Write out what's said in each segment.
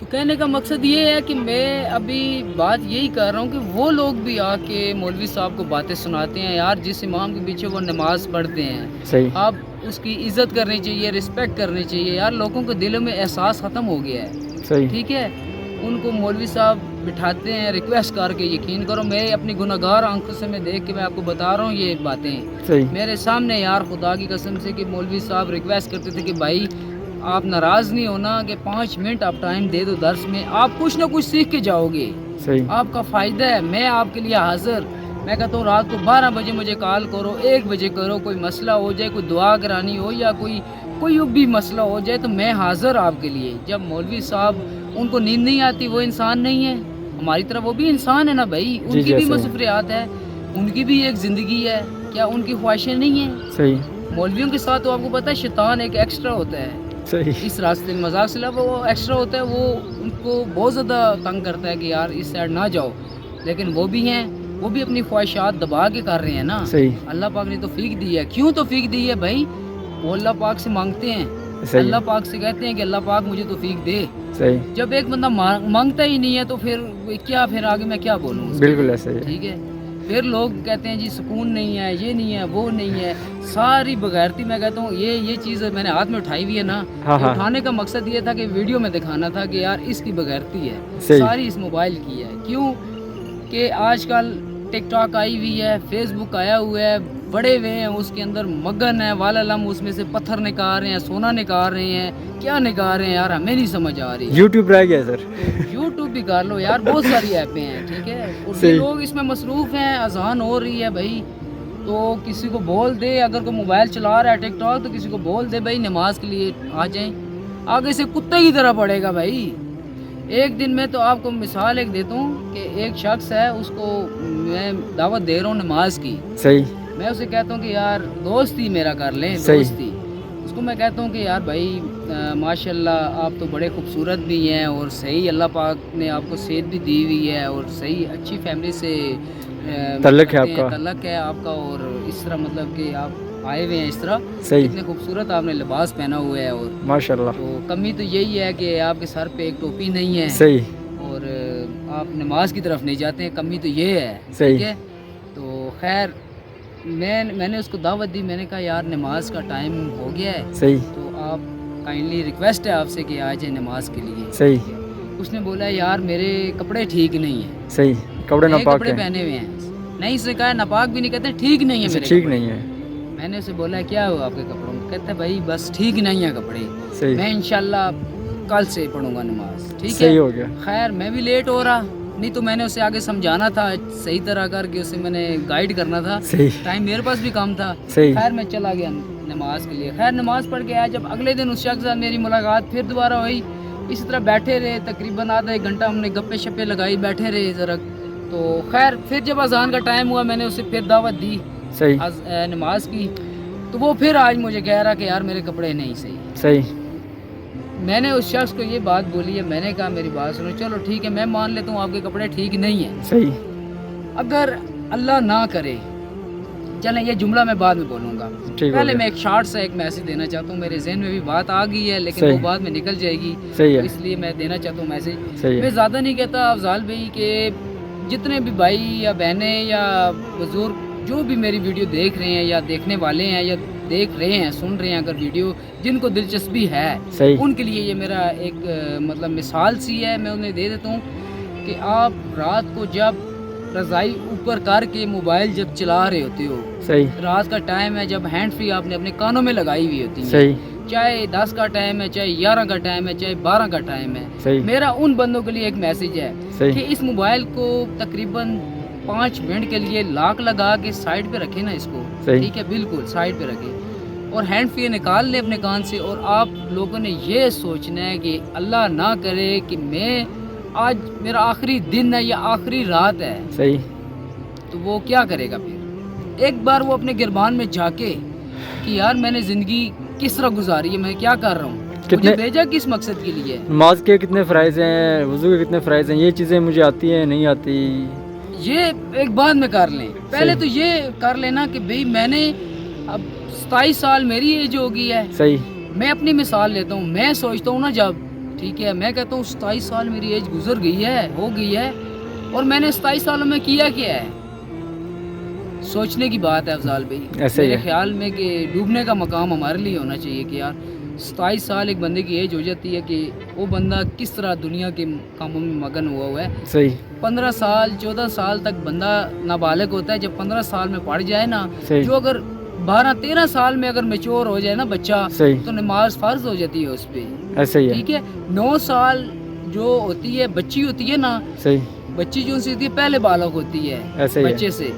تو کہنے کا مقصد یہ ہے کہ میں ابھی بات یہی کر رہا ہوں کہ وہ لوگ بھی آ کے مولوی صاحب کو باتیں سناتے ہیں، یار جس امام کے پیچھے وہ نماز پڑھتے ہیں صحیح آپ اس کی عزت کرنی چاہیے، رسپیکٹ کرنی چاہیے، یار لوگوں کے دلوں میں احساس ختم ہو گیا ہے، صحیح ٹھیک ہے؟ ان کو مولوی صاحب بٹھاتے ہیں ریکویسٹ کر کے، یقین کرو میں اپنی گناہگار آنکھوں سے میں دیکھ کے میں آپ کو بتا رہا ہوں یہ باتیں صحیح میرے سامنے، یار خدا کی قسم سے، کہ مولوی صاحب ریکویسٹ کرتے تھے کہ بھائی آپ ناراض نہیں ہونا کہ 5 منٹ آپ ٹائم دے دو درس میں، آپ کچھ نہ کچھ سیکھ کے جاؤ گے، صحیح آپ کا فائدہ ہے، میں آپ کے لیے حاضر، میں کہتا ہوں رات کو 12 بجے مجھے کال کرو، 1 بجے کرو، کوئی مسئلہ ہو جائے، کوئی دعا کرانی ہو یا کوئی بھی مسئلہ ہو جائے تو میں حاضر آپ کے لیے۔ جب مولوی صاحب ان کو نیند نہیں آتی، وہ انسان نہیں ہے ہماری طرح، وہ بھی انسان ہے نا بھائی، ان جی کی جی بھی صحیح مصروفیات ہے، ان کی بھی ایک زندگی ہے، کیا ان کی خواہشیں نہیں ہیں؟ صحیح مولویوں کے ساتھ تو آپ کو پتہ ہے شیطان ایک ایکسٹرا ہوتا ہے صحیح اس راستے میں، مذاق سے علاوہ وہ ایکسٹرا ہوتا ہے، وہ ان کو بہت زیادہ تنگ کرتا ہے کہ یار اس سائڈ نہ جاؤ، لیکن وہ بھی ہیں، وہ بھی اپنی خواہشات دبا کے کر رہے ہیں نا، صحیح اللہ پاک نے توفیق دی ہے، کیوں توفیق دی ہے بھائی؟ وہ اللہ پاک سے مانگتے ہیں، صحیح اللہ پاک سے کہتے ہیں کہ اللہ پاک مجھے توفیق دے، صحیح جب ایک بندہ مانگتا ہی نہیں ہے تو پھر کیا، پھر آگے میں کیا بولوں اس کے بالکل لیے، ایسا ہی ہے ٹھیک ہے؟ پھر لوگ کہتے ہیں جی سکون نہیں ہے، یہ نہیں ہے، وہ نہیں ہے، ساری بغیرتی، میں کہتا ہوں یہ چیز میں نے ہاتھ میں اٹھائی ہوئی ہے نا، ہاں یہ ہاں اٹھانے کا مقصد یہ تھا کہ ویڈیو میں دکھانا تھا کہ یار اس کی بغیرتی ہے، صحیح ساری اس موبائل کی ہے، کیوں کہ آج کل ٹک ٹاک آئی ہوئی ہے، فیس بک آیا ہوا ہے، بڑے ہوئے ہیں اس کے اندر مگن ہے، والم اس میں سے پتھر نکال رہے ہیں، سونا نکال رہے ہیں، کیا نکال رہے ہیں یار ہمیں نہیں سمجھ آ رہی، یوٹیوب رہ گیا سر تو یوٹیوب بھی کر لو یار، بہت ساری ایپیں ہیں، ٹھیک ہے؟ اور یہ صحیح لوگ اس میں مصروف ہیں، اذان ہو رہی ہے بھائی، تو کسی کو بول دے، اگر کوئی موبائل چلا رہا ہے ٹک ٹاک تو کسی کو بول دے بھائی نماز کے لیے آ جائیں، آگے سے کتے کی طرح پڑے گا بھائی۔ ایک دن میں تو آپ کو مثال ایک دیتا ہوں کہ ایک شخص ہے، اس کو میں دعوت دے رہا ہوں نماز کی، صحیح میں اسے کہتا ہوں کہ یار دوستی میرا کر لیں، صحیح دوستی، اس کو میں کہتا ہوں کہ یار بھائی ماشاءاللہ آپ تو بڑے خوبصورت بھی ہیں، اور صحیح اللہ پاک نے آپ کو صحت بھی دی ہوئی ہے، اور صحیح اچھی فیملی سے تعلق ہے کرتے آپ ہیں، کا تعلق ہے آپ کا، اور اس طرح مطلب کہ آپ آئے ہوئے ہیں اس طرح، صحیح کتنے خوبصورت آپ نے لباس پہنا ہوا ہے، اور ماشاء اللہ تو کمی تو یہی ہے کہ آپ کے سر پہ ایک ٹوپی نہیں ہے، صحیح اور آپ نماز کی طرف نہیں جاتے ہیں، کمی تو یہ ہے، ٹھیک صحیح ہے؟ تو خیر میں نے اس کو دعوت دی، میں نے کہا یار نماز کا ٹائم ہو گیا ہے، صحیح تو آپ کائنڈلی ریکویسٹ ہے آپ سے کہ آ جائیں نماز کے لیے، صحیح ٹھیک ہے؟ اس نے بولا یار میرے کپڑے ٹھیک نہیں ہیں، صحیح کپڑے نئے ناپاک کپڑے ہیں پہنے ہوئے ہیں، نہیں سے کہا ناپاک بھی نہیں، کہتے ٹھیک نہیں ہے اسے میرے ٹھیک کپڑے، نہیں ہے میں نے اسے بولا کیا ہوا آپ کے کپڑوں میں، کہتا ہے بھائی بس ٹھیک نہیں ہے کپڑے، صحیح میں انشاءاللہ کل سے پڑھوں گا نماز، ٹھیک ہے؟ صحیح ہو گیا خیر میں بھی لیٹ ہو رہا، نہیں تو میں نے اسے آگے سمجھانا تھا صحیح طرح کر کے، اسے میں نے گائیڈ کرنا تھا، صحیح ٹائم میرے پاس بھی کام تھا، صحیح خیر میں چلا گیا نماز کے لیے، خیر نماز پڑھ کے آیا، جب اگلے دن اس شخص سے میری ملاقات پھر دوبارہ ہوئی، اسی طرح بیٹھے رہے، تقریباً آدھا ایک گھنٹہ ہم نے گپے شپے لگائی، بیٹھے رہے ذرا، تو خیر پھر جب اذان کا ٹائم ہوا میں نے اسے پھر دعوت دی صحیح نماز کی، تو وہ پھر آج مجھے کہہ رہا کہ یار میرے کپڑے نہیں صحیح، صحیح میں نے اس شخص کو یہ بات بولی ہے، میں نے کہا میری بات سنو، چلو ٹھیک ہے میں مان لیتا ہوں آپ کے کپڑے ٹھیک نہیں ہیں، صحیح اگر اللہ نہ کرے، چلیں یہ جملہ میں بعد میں بولوں گا، ٹھیک ہو پہلے گیا میں ایک شارٹ سا ایک میسج دینا چاہتا ہوں، میرے ذہن میں بھی بات آ گئی ہے لیکن وہ صحیح بعد میں نکل جائے گی، صحیح تو ہے اس لیے میں دینا چاہتا ہوں میسج، صحیح میں ہے زیادہ نہیں کہتا افضال بھائی کہ جتنے بھی بھائی یا بہنیں یا بزرگ جو بھی میری ویڈیو دیکھ رہے ہیں یا دیکھنے والے ہیں یا دیکھ رہے ہیں سن رہے ہیں، اگر ویڈیو جن کو دلچسپی ہے صحیح ان کے لیے یہ میرا ایک مطلب مثال سی ہے، میں انہیں دے دیتا ہوں کہ آپ رات کو جب رضائی اوپر کر کے موبائل جب چلا رہے ہوتے ہو، صحیح رات کا ٹائم ہے، جب ہینڈ فری آپ نے اپنے کانوں میں لگائی ہوئی ہوتی ہیں، صحیح چاہے 10 کا ٹائم ہے، چاہے 11 کا ٹائم ہے، چاہے 12 کا ٹائم ہے، صحیح میرا ان بندوں کے لیے ایک میسج ہے صحیح کہ اس موبائل کو تقریباً 5 منٹ کے لیے لاک لگا کے سائڈ پہ رکھیں نا اس کو، صحیح ٹھیک ہے، بالکل سائڈ پہ رکھیں، اور ہینڈ فری نکال لیں اپنے کان سے، اور آپ لوگوں نے یہ سوچنا ہے کہ اللہ نہ کرے کہ میں آج میرا آخری دن ہے یا آخری رات ہے، صحیح تو وہ کیا کرے گا پھر؟ ایک بار وہ اپنے گربان میں جھانکے کہ یار میں نے زندگی کس طرح گزاری ہے، میں کیا کر رہا ہوں، مجھے بھیجا کس مقصد کے لیے؟ نماز کے کتنے فرائض ہیں، وضو کے کتنے فرائض ہیں، یہ چیزیں مجھے آتی ہیں نہیں آتی، یہ ایک بعد میں کر لیں، پہلے صحیح تو یہ کر لینا کہ بھئی میں نے اب 27 سال میری ایج ہو گئی ہے، صحیح میں اپنی مثال لیتا ہوں، میں سوچتا ہوں نا جب ٹھیک ہے. میں کہتا ہوں 27 سال میری ایج گزر گئی ہے, ہو گئی ہے, اور میں نے 27 سالوں میں کیا ہے. سوچنے کی بات ہے افضال بھائی. میرے خیال میں کہ ڈوبنے کا مقام ہمارے لیے ہونا چاہیے کہ یار 27 سال ایک بندے کی ایج ہو جاتی ہے کہ وہ بندہ کس طرح دنیا کے کاموں میں مگن ہوا ہے. صحیح. 15 سال 14 سال تک بندہ نابالغ ہوتا ہے. جب 15 سال میں پڑھ جائے نا, جو اگر 12-13 سال میں اگر میچور ہو جائے نا بچہ, تو نماز فرض ہو جاتی ہے اس پہ. ایسا ہی ہے. ٹھیک ہے. 9 سال جو ہوتی ہے بچی ہوتی ہے نا, بچی جو سے ہوتی ہے پہلے بالغ ہوتی ہے بچے سے,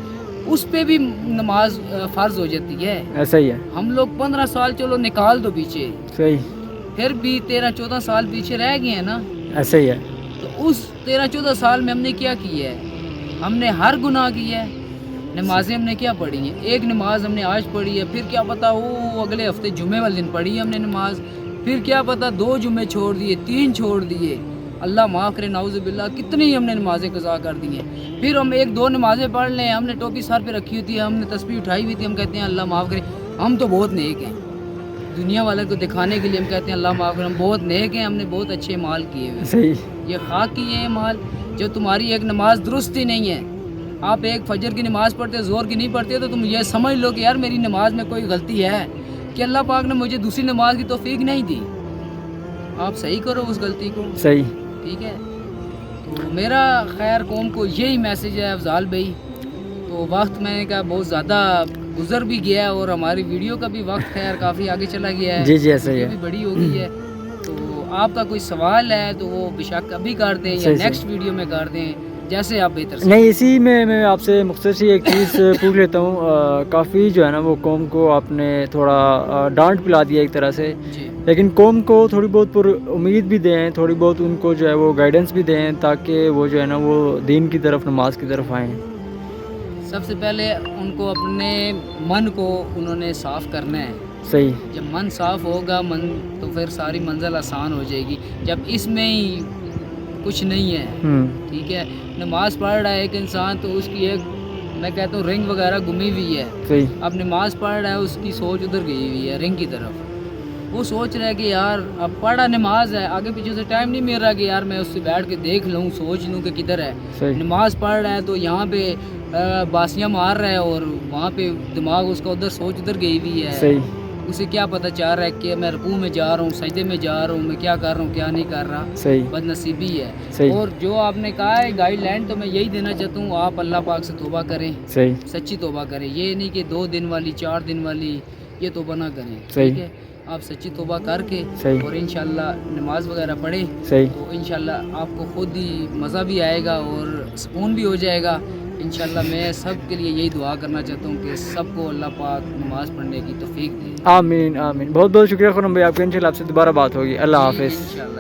اس پہ بھی نماز فرض ہو جاتی ہے. ایسا ہی ہے. ہم لوگ 15 سال چلو نکال دو پیچھے, صحیح, پھر بھی 13-14 سال پیچھے رہ گئے ہیں نا. ایسا ہی ہے. تو اس 13-14 سال میں ہم نے کیا کیا ہے؟ ہم نے ہر گناہ کیا ہے. نمازیں ہم نے کیا پڑھی ہیں؟ ایک نماز ہم نے آج پڑھی ہے, پھر کیا پتا وہ اگلے ہفتے جمعے والے دن پڑھی ہے ہم نے نماز, پھر کیا پتا 2 جمعے چھوڑ دیے, 3 چھوڑ دیے, اللہ معاف کرے نعوذ باللہ کتنی ہم نے نمازیں قضا کر دی ہیں. پھر ہم 1-2 نمازیں پڑھ لیں, ہم نے ٹوپی سر پہ رکھی ہوتی ہے, ہم نے تسبیح اٹھائی ہوئی تھی, ہم کہتے ہیں اللہ معاف کرے ہم تو بہت نیک ہیں. دنیا والے کو دکھانے کے لیے ہم کہتے ہیں اللہ معاف کرے ہم بہت نیک ہیں, ہم نے بہت اچھے مال کیے ہوئے. صحیح. یہ خاک کی ہے مال. جو تمہاری ایک نماز درست ہی نہیں ہے, آپ ایک فجر کی نماز پڑھتے زور کی نہیں پڑھتے, تو تم یہ سمجھ لو کہ یار میری نماز میں کوئی غلطی ہے, کہ اللہ پاک نے مجھے دوسری نماز کی توفیق نہیں دی. آپ صحیح کرو اس غلطی کو. صحیح. ٹھیک ہے. تو میرا خیر قوم کو یہی میسج ہے افضال بھائی. تو وقت میں نے کہا بہت زیادہ گزر بھی گیا ہے, اور ہماری ویڈیو کا بھی وقت خیر کافی آگے چلا گیا ہے. جی ایسا ہی ہے. بھی بڑی ہو گئی ہے. تو آپ کا کوئی سوال ہے تو وہ بے شک ابھی کر دیں یا نیکسٹ ویڈیو میں کر دیں, جیسے آپ بہتر. نہیں, اسی میں آپ سے مختصر سی ایک چیز پوچھ لیتا ہوں. کافی جو ہے نا وہ قوم کو آپ نے تھوڑا ڈانٹ پلا دیا ایک طرح سے, لیکن قوم کو تھوڑی بہت پر امید بھی دیں, تھوڑی بہت ان کو جو ہے وہ گائیڈنس بھی دیں, تاکہ وہ جو ہے نا وہ دین کی طرف, نماز کی طرف آئیں. سب سے پہلے ان کو اپنے من کو انہوں نے صاف کرنا ہے. صحیح. جب من صاف ہوگا تو پھر ساری منزل آسان ہو جائے گی. جب اس میں ہی کچھ نہیں ہے, ٹھیک ہے, نماز پڑھ رہا ہے ایک انسان, تو اس کی ایک میں کہتا ہوں رنگ وغیرہ گمی ہوئی ہے. صحیح. اب نماز پڑھ رہا ہے, اس کی سوچ ادھر گئی ہوئی ہے رنگ کی طرف. وہ سوچ رہا ہے کہ یار اب پڑھا نماز ہے, آگے پیچھے سے ٹائم نہیں مل رہا کہ یار میں اس سے بیٹھ کے دیکھ لوں, سوچ لوں کہ کدھر ہے. نماز پڑھ رہا ہے تو یہاں پہ باسیاں مار رہا ہے, اور وہاں پہ دماغ اس کا ادھر سوچ ادھر گئی ہوئی ہے. صحیح. اسے کیا پتہ چل رہا ہے کہ میں رکوع میں جا رہا ہوں, سجدے میں جا رہا ہوں, میں کیا کر رہا ہوں کیا نہیں کر رہا. صحیح. بد نصیبی ہے. صحیح. اور جو آپ نے کہا ہے گائیڈ لائن, تو میں یہی دینا چاہتا ہوں, آپ اللہ پاک سے توبہ کریں. صحیح. سچی توبہ کریں. یہ نہیں کہ 2 دن والی 4 دن والی یہ توبہ نہ کریں. ٹھیک ہے. آپ سچی توبہ کر کے اور انشاءاللہ نماز وغیرہ پڑھیں, تو انشاءاللہ آپ کو خود ہی مزہ بھی آئے گا اور سکون بھی ہو جائے گا. انشاءاللہ میں سب کے لیے یہی دعا کرنا چاہتا ہوں کہ سب کو اللہ پاک نماز پڑھنے کی توفیق دے. آمین آمین. بہت بہت شکریہ خرم بھائی آپ کا. انشاءاللہ آپ سے دوبارہ بات ہوگی. اللہ حافظ. انشاءاللہ.